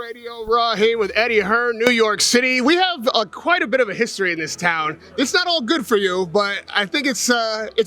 Radio, Rahim with Eddie Hearn, New York City. We have quite a bit of a history in this town. It's not all good for you, but I think it's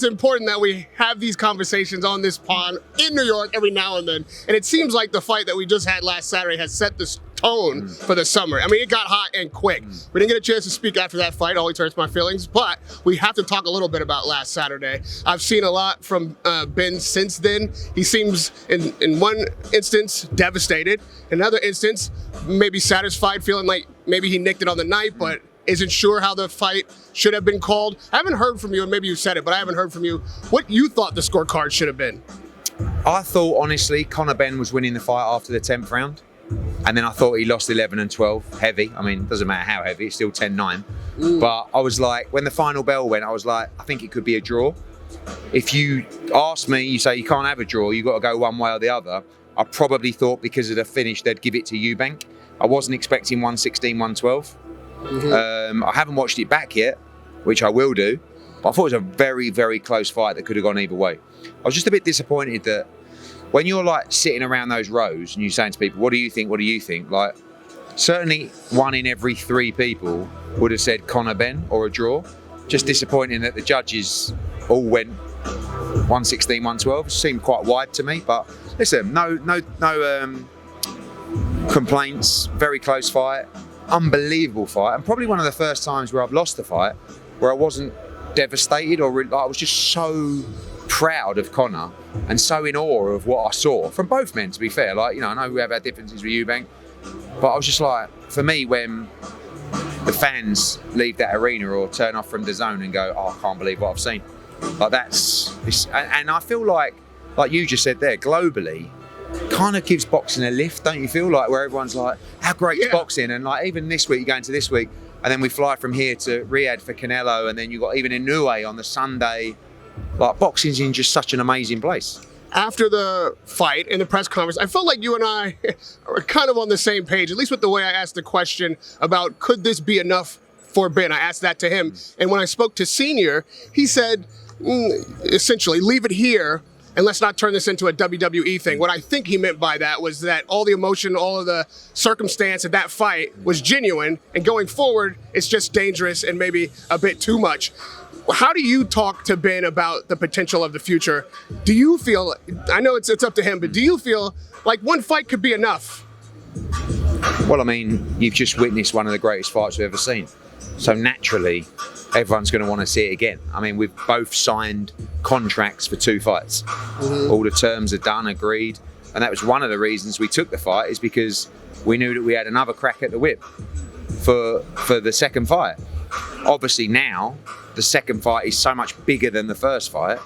important that we have these conversations on this pond in New York every now and then. And it seems like the fight that we just had last Saturday has set this tone for the summer. I mean, it got hot and quick. We didn't get a chance to speak after that fight, always hurts my feelings, but we have to talk a little bit about last Saturday. I've seen a lot from Ben since then. He seems, in one instance, devastated. In another instance, maybe satisfied, feeling like maybe he nicked it on the night, but isn't sure how the fight should have been called. I haven't heard from you, and maybe you said it, but I haven't heard from you what you thought the scorecard should have been. I thought, honestly, Conor Benn was winning the fight after the 10th round. And then I thought he lost 11 and 12, heavy. I mean, it doesn't matter how heavy, it's still 10-9. But I was like, when the final bell went, I was like, I think it could be a draw. If you ask me, you say you can't have a draw, you've got to go one way or the other. I probably thought because of the finish, they'd give it to Eubank. I wasn't expecting 116, 112. I haven't watched it back yet, which I will do. But I thought it was a very, very close fight that could have gone either way. I was just a bit disappointed that when you're like sitting around those rows and you're saying to people, what do you think, what do you think? Like, certainly 1 in every 3 people would have said Conor Benn or a draw. Just disappointing that the judges all went 116, 112. Seemed quite wide to me, but listen, no complaints, very close fight, unbelievable fight, and probably one of the first times where I've lost a fight where I wasn't devastated or I was just so proud of Conor and so in awe of what I saw from both men, to be fair. Like, you know, I know we have our differences with Eubank, but I was just like, for me, when the fans leave that arena or turn off from the zone and go, oh, I can't believe what I've seen. Like and I feel like you just said there, globally, kind of gives boxing a lift, don't you feel? Like where everyone's like, how great is boxing? And like even this week, you go into this week, and then we fly from here to Riyadh for Canelo, and then you got even Inoue on the Sunday. Like, boxing's in just such an amazing place. After the fight in the press conference, I felt like you and I are kind of on the same page, at least with the way I asked the question about could this be enough for Ben. I asked that to him. And when I spoke to Senior, he said, essentially, leave it here and let's not turn this into a WWE thing. What I think he meant by that was that all the emotion, all of the circumstance of that fight was genuine, and going forward, it's just dangerous and maybe a bit too much. How do you talk to Ben about the potential of the future? Do you feel, I know it's up to him, but do you feel like one fight could be enough? Well, I mean, you've just witnessed one of the greatest fights we've ever seen. So naturally, everyone's going to want to see it again. I mean, we've both signed contracts for 2 fights. All the terms are done, agreed. And that was one of the reasons we took the fight, is because we knew that we had another crack at the whip for the second fight. Obviously now, the second fight is so much bigger than the first fight,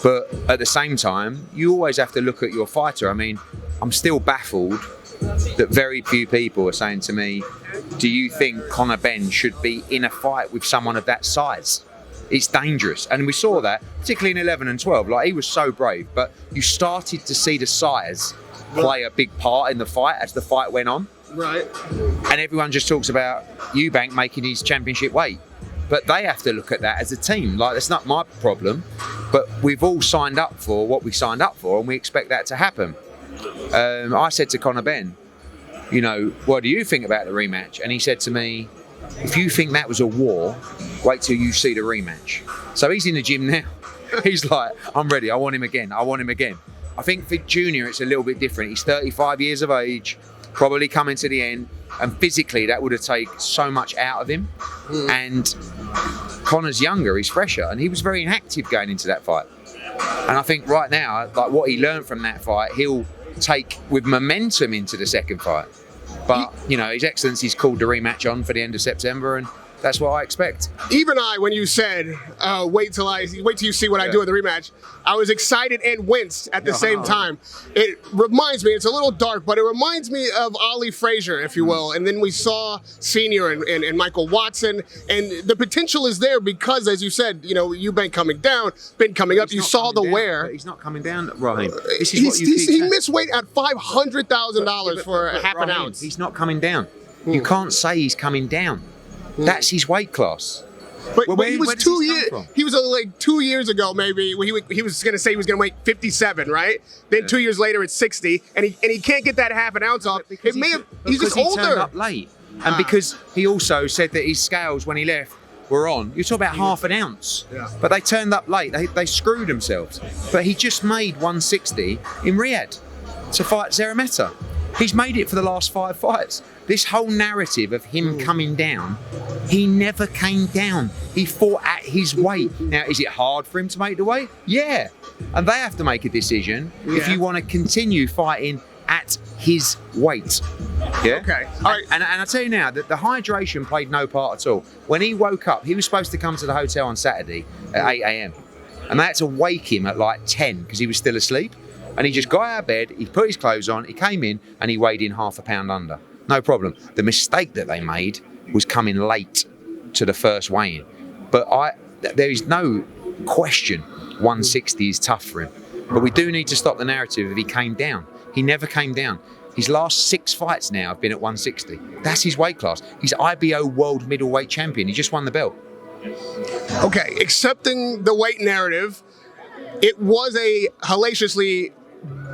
but at the same time, you always have to look at your fighter. I mean, I'm still baffled that very few people are saying to me, do you think Conor Benn should be in a fight with someone of that size? It's dangerous. And we saw that, particularly in 11 and 12. Like, he was so brave, but you started to see the size play a big part in the fight as the fight went on. Right. And everyone just talks about Eubank making his championship weight. But they have to look at that as a team. Like, that's not my problem. But we've all signed up for what we signed up for, and we expect that to happen. I said to Conor Benn, you know, what do you think about the rematch? And he said to me, if you think that was a war, wait till you see the rematch. So he's in the gym now. He's like, I'm ready. I want him again. I want him again. I think for Junior, it's a little bit different. He's 35 years of age, probably coming to the end. And physically, that would have taken so much out of him. And Conor's younger, he's fresher, and he was very inactive going into that fight. And I think right now, like what he learned from that fight, he'll take with momentum into the second fight. But, you know, His Excellency's called the rematch on for the end of September, and that's what I expect. Even I, when you said, wait till you see what I do in the rematch, I was excited and winced at the same time. It reminds me, it's a little dark, but it reminds me of Ali Frazier, if you will. And then we saw Senior and Michael Watson, and the potential is there because, as you said, you know, Eubank coming down, Ben coming up, you saw the wear. He's not coming down, Rahim. This is what you keep he saying. missed weight at $500,000 for half an ounce. He's not coming down. You can't say he's coming down. That's his weight class. But, Well, but he was where does 2 this come years. from? He was like 2 years ago, maybe. When he was going to say he was going to weigh 57, right? Then 2 years later, it's 60, and he can't get that half an ounce off. It may have. He's just Because he turned older. up late, and because he also said that his scales when he left were on. You're talking about half an ounce, but they turned up late. They screwed themselves. But he just made 160 in Riyadh to fight Zerameta. He's made it for the last 5 fights. This whole narrative of him coming down, he never came down. He fought at his weight. Now, is it hard for him to make the weight? Yeah. And they have to make a decision if you want to continue fighting at his weight. Yeah. Okay. All right. And I tell you now that the hydration played no part at all. When he woke up, he was supposed to come to the hotel on Saturday at 8 a.m. and they had to wake him at like 10 because he was still asleep. And he just got out of bed, he put his clothes on, he came in and he weighed in half a pound under. No problem. The mistake that they made was coming late to the first weigh-in. But there is no question 160 is tough for him. But we do need to stop the narrative if he came down. He never came down. His last 6 fights now have been at 160. That's his weight class. He's IBO world middleweight champion. He just won the belt. Okay, accepting the weight narrative, it was a hellaciously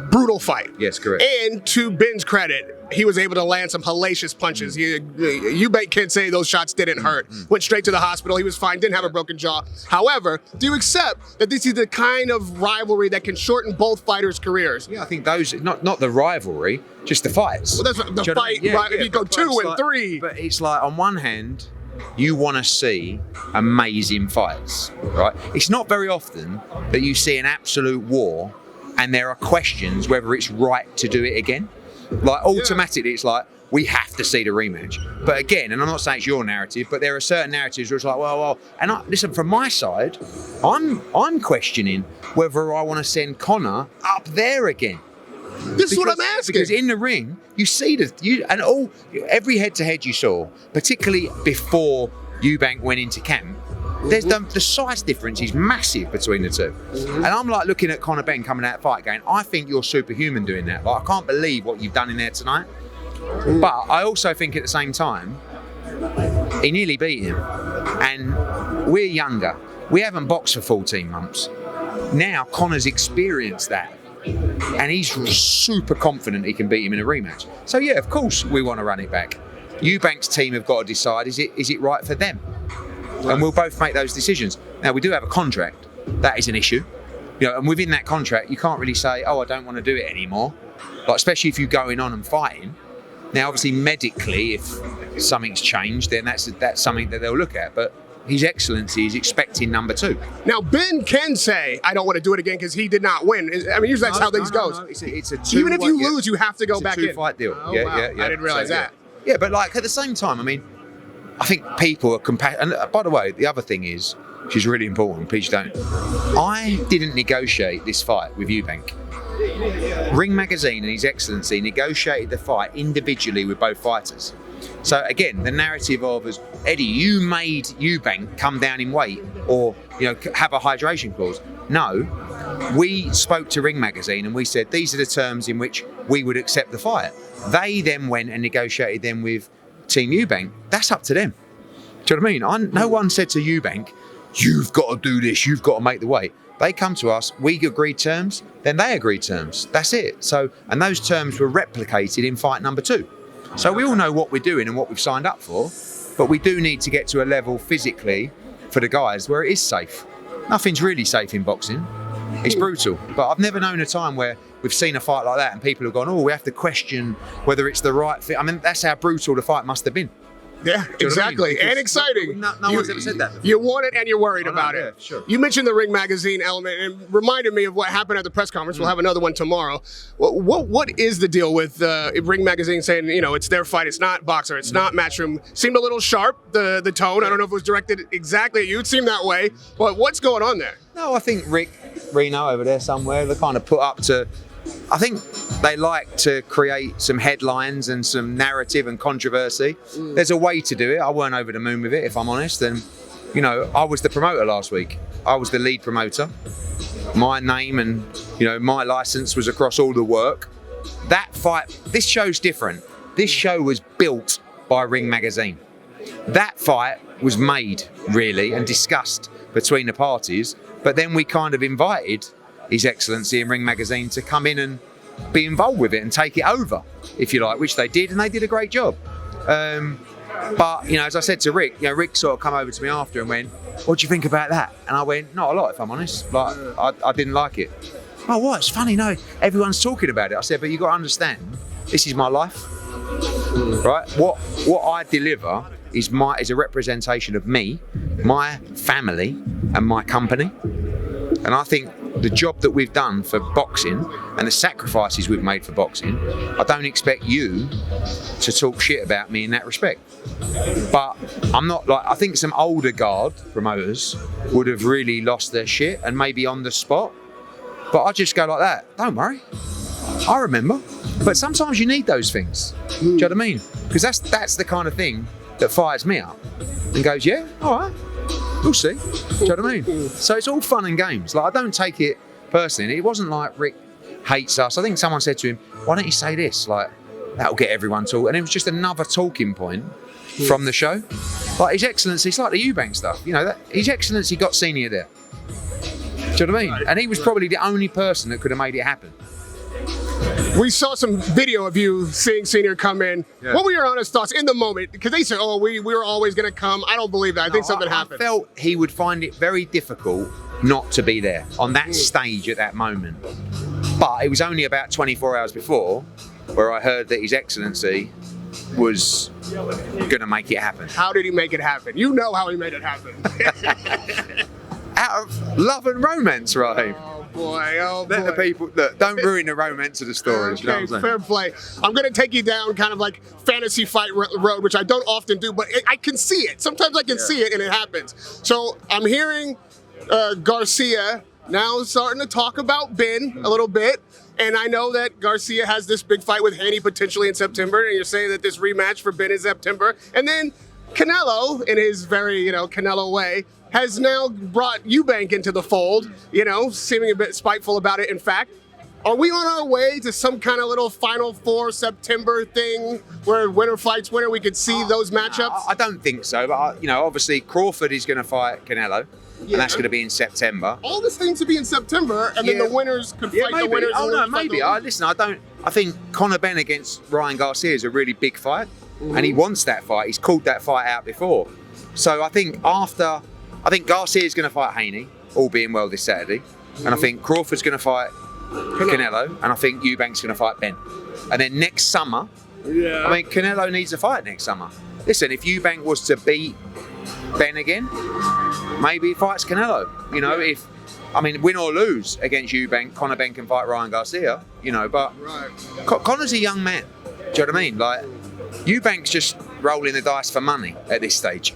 brutal fight. Yes, correct. And to Ben's credit, he was able to land some hellacious punches. Eubank can't say those shots didn't hurt. Went straight to the hospital. He was fine. Didn't have a broken jaw. However, do you accept that this is the kind of rivalry that can shorten both fighters' careers? Yeah, I think those, not the rivalry, just the fights. Well, that's the Do you know what I fight. mean? Right, if you go but 2 it's and like, 3. But it's like, on one hand, you want to see amazing fights, right? It's not very often that you see an absolute war and there are questions whether it's right to do it again. Like, automatically, it's like, we have to see the rematch. But again, and I'm not saying it's your narrative, but there are certain narratives where it's like, well, and listen, from my side, I'm questioning whether I want to send Conor up there again. This is what I'm asking. Because in the ring, you see every head-to-head you saw, particularly before Eubank went into camp, there's the size difference is massive between the two. And I'm like looking at Conor Benn coming out of the fight going, I think you're superhuman doing that. Like, I can't believe what you've done in there tonight. But I also think at the same time, he nearly beat him. And we're younger. We haven't boxed for 14 months. Now Conor's experienced that. And he's super confident he can beat him in a rematch. So yeah, of course we want to run it back. Eubank's team have got to decide, is it right for them? And we'll both make those decisions. Now, we do have a contract. That is an issue. And within that contract, you can't really say, I don't want to do it anymore. Like, especially if you're going on and fighting. Now, obviously, medically, if something's changed, then that's something that they'll look at. But His Excellency is expecting number 2. Now, Ben can say, I don't want to do it again because he did not win. I mean, usually that's how things goes. No. It's a 2. Even if you lose, you have to go back in. It's a 2-fight deal. Oh, Yeah. I didn't realize that. Yeah, but like at the same time, I mean, I think people are and by the way, the other thing is, which is really important, please don't. I didn't negotiate this fight with Eubank. Ring Magazine and His Excellency negotiated the fight individually with both fighters. So again, the narrative of as Eddie, you made Eubank come down in weight or have a hydration clause. No, we spoke to Ring Magazine and we said these are the terms in which we would accept the fight. They then went and negotiated them with Team Eubank. That's up to them. Do you know what I mean? No one said to Eubank, you've got to do this, you've got to make the weight. They come to us, we agreed terms, then they agreed terms. That's it. So, and those terms were replicated in fight number 2. So we all know what we're doing and what we've signed up for, but we do need to get to a level physically for the guys where it is safe. Nothing's really safe in boxing. It's brutal. But I've never known a time where we've seen a fight like that and people have gone, we have to question whether it's the right fit. I mean, that's how brutal the fight must have been. Yeah, exactly. And exciting. No one's ever said that before. You want it and you're worried about it. Yeah, sure. You mentioned the Ring Magazine element and reminded me of what happened at the press conference. We'll have another one tomorrow. What is the deal with Ring Magazine saying, it's their fight, it's not Boxer, it's not Matchroom? Seemed a little sharp, the tone. I don't know if it was directed exactly at you. It seemed that way. But what's going on there? No, I think Rick Reno over there somewhere, they're kind of put up to... I think they like to create some headlines and some narrative and controversy. There's a way to do it. I weren't over the moon with it, if I'm honest. And, I was the promoter last week. I was the lead promoter. My name and, my license was across all the work. That fight, this show's different. This show was built by Ring Magazine. that fight was made really and discussed between the parties, but then we kind of invited His Excellency and Ring Magazine to come in and be involved with it and take it over, if you like, which they did, and they did a great job. But, you know, as I said to Rick, you know, Rick sort of come over to me after and went, what do you think about that? And I went, not a lot, if I'm honest. Like, I didn't like it. Oh, what? It's funny, no, everyone's talking about it. I said, but you've got to understand, this is my life, right? What I deliver is a representation of me, my family, and my company. And I think the job that we've done for boxing and the sacrifices we've made for boxing, I don't expect you to talk shit about me in that respect. But I'm not like, I think some older guard promoters would have really lost their shit and maybe on the spot. But I just go like that, don't worry, I remember. But sometimes you need those things, do you know what I mean? Because that's the kind of thing that fires me up and goes, yeah, all right, we'll see, do you know what I mean? So it's all fun and games. Like, I don't take it personally. It wasn't like Rick hates us. I think someone said to him, why don't you say this? Like, that'll get everyone talking. And it was just another talking point from the show. Like, His Excellency, it's like the Eubank stuff, you know, that His Excellency got senior there. Do you know what I mean? And he was probably the only person that could have made it happen. We saw some video of you seeing Senior come in. Yeah. What were your honest thoughts in the moment? Because they said, oh, we were always going to come. I don't believe that. I think something happened. I felt he would find it very difficult not to be there on that stage at that moment. But it was only about 24 hours before where I heard that His Excellency was going to make it happen. How did he make it happen? You know how he made it happen. Out of love and romance, Rahim. Oh boy, oh boy. Let the people, look, don't ruin the romance of the story. Okay, you know what I'm saying? Fair play. I'm going to take you down kind of like fantasy fight road, which I don't often do, but I can see it. Sometimes I can see it and it happens. So I'm hearing Garcia now starting to talk about Ben a little bit. And I know that Garcia has this big fight with Haney potentially in September, and you're saying that this rematch for Ben is September. And then Canelo, in his very, Canelo way, has now brought Eubank into the fold, seeming a bit spiteful about it, in fact. Are we on our way to some kind of little Final Four September thing where winner fights winner, we could see those matchups? I don't think so, but, obviously Crawford is going to fight Canelo, and that's going to be in September. All this seems to be in September, and then the winners could fight the winners. Oh, no, maybe. I think Conor Benn against Ryan Garcia is a really big fight, and he wants that fight. He's called that fight out before. So I think Garcia is going to fight Haney, all being well this Saturday. And I think Crawford's going to fight Canelo. And I think Eubank's going to fight Ben. And then next summer, Canelo needs a fight next summer. Listen, if Eubank was to beat Ben again, maybe he fights Canelo. Win or lose against Eubank, Conor Benn can fight Ryan Garcia, but Conor's a young man. Do you know what I mean? Like, Eubank's just rolling the dice for money at this stage.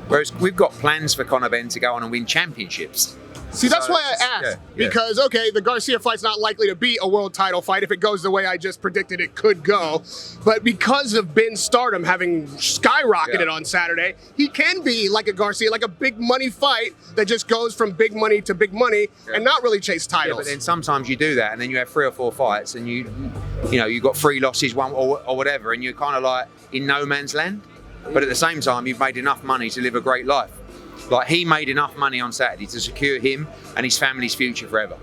Whereas we've got plans for Conor Benn to go on and win championships. See, that's why I asked. Because, the Garcia fight's not likely to be a world title fight if it goes the way I just predicted it could go. But because of Ben's stardom having skyrocketed on Saturday, he can be like a Garcia, like a big money fight that just goes from big money to big money and not really chase titles. Yeah, but then sometimes you do that and then you have 3 or 4 fights and you've got 3 losses, 1 or whatever, and you're kind of like in no man's land. But at the same time, you've made enough money to live a great life. Like, he made enough money on Saturday to secure him and his family's future forever.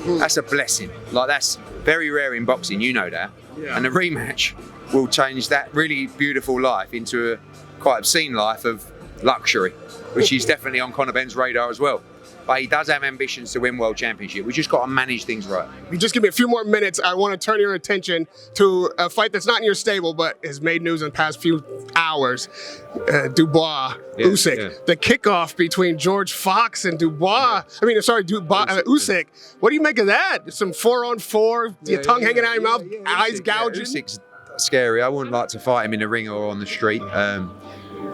That's a blessing. Like, that's very rare in boxing, you know that. Yeah. And the rematch will change that really beautiful life into a quite obscene life of luxury, which is definitely on Conor Benn's radar as well. But he does have ambitions to win World Championship. We just got to manage things right. You just give me a few more minutes. I want to turn your attention to a fight that's not in your stable, but has made news in the past few hours. Dubois, Usyk. The kickoff between George Fox and Dubois. Usyk. What do you make of that? Some 4-on-4, your tongue hanging out of your mouth, eyes gouging. Usyk's scary. I wouldn't like to fight him in the ring or on the street.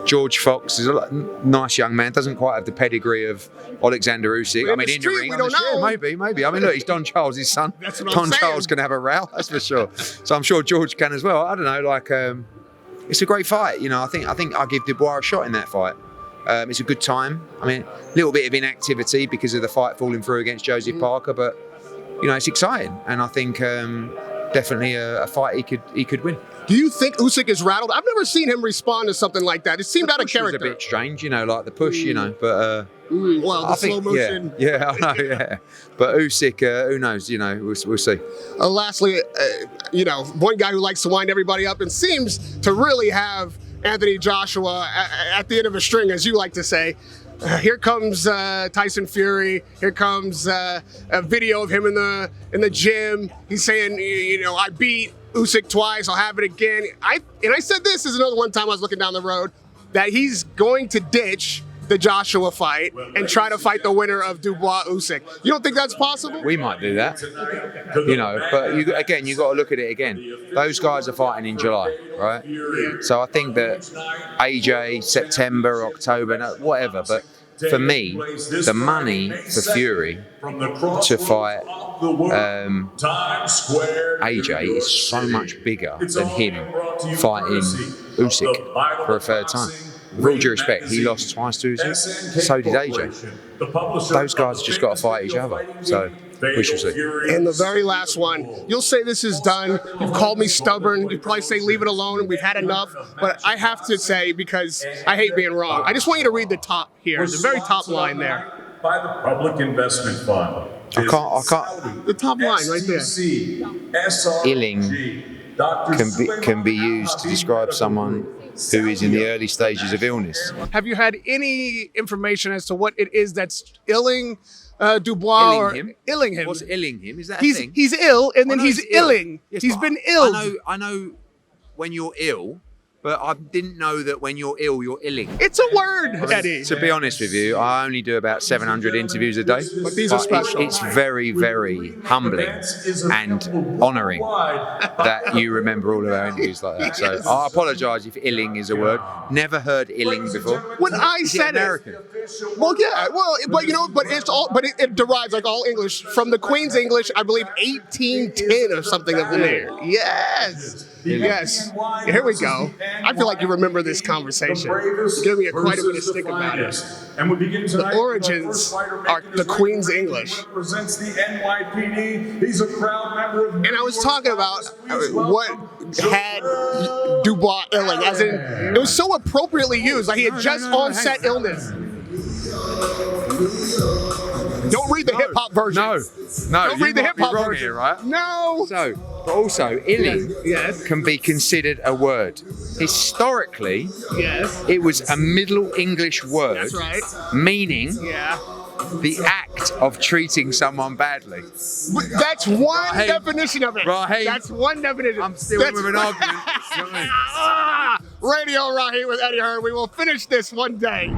George Fox is a nice young man, doesn't quite have the pedigree of Oleksandr Usyk. In the ring, we don't know. Maybe. Look, he's Don Charles' son. That's what Don Charles can have a row, that's for sure. So I'm sure George can as well. I don't know, it's a great fight. I think I'll give Dubois a shot in that fight. It's a good time. A little bit of inactivity because of the fight falling through against Joseph Parker, but it's exciting, and I think definitely a fight he could win. Do you think Usyk is rattled? I've never seen him respond to something like that. It seemed out of character. It was a bit strange, like the push, but well, the I think, slow motion. Yeah, I know, yeah. But Usyk, who knows? We'll see. Lastly, one guy who likes to wind everybody up and seems to really have Anthony Joshua at the end of a string, as you like to say. Here comes Tyson Fury. Here comes a video of him in the gym. He's saying, I beat Usyk twice. I'll have it again. I said this is another one time I was looking down the road that he's going to ditch the Joshua fight and try to fight the winner of Dubois Usyk. You don't think that's possible? We might do that, but you got to look at it again. Those guys are fighting in July, right? So I think that AJ, September, October, whatever, but for me, the money for Fury to fight AJ is so much bigger than him fighting Usyk for a third time. With all due respect, he lost twice to Usyk, so did AJ. Those guys just got to fight each other, so we shall see. And the very last one, you'll say this is done. You've called me stubborn. You probably say leave it alone. We've had enough. But I have to say, because I hate being wrong, I just want you to read the top here, the very top line there. By the Public Investment Fund. I can't. The top line right there. Illing can be used to describe someone who is in the early stages of illness. Have you had any information as to what it is that's illing Dubois illing him? What's illing him? Is that a thing? He's ill, and then he's illing. Yes, he's been ill. I know when you're ill, but I didn't know that when you're ill, you're illing. It's a word, Eddie. To be honest with you, I only do about 700 interviews a day. But these are special. It's very, very humbling and honouring that you remember all of our interviews like that. So I apologise if illing is a word. Never heard illing before. When I said American? Well, yeah, but it derives, like all English, from the Queen's English, I believe 1810 or something of the nature. Yes. Yes. Here we go. I feel like you remember this conversation. You gave me quite a bit of stick about it. The origins are the Queen's English. And I was talking about what had Dubois illing, as in it was so appropriately used, like he had just onset illness. Don't read the hip hop version. No. Don't read the hip hop version. Here, right? No. So, but also, illing can be considered a word. Historically, it was a Middle English word. That's right. Meaning the act of treating someone badly. That's one definition of it. Rahim. That's one definition. I'm still with an argument. Radio Rahim with Eddie Hearn. We will finish this one day.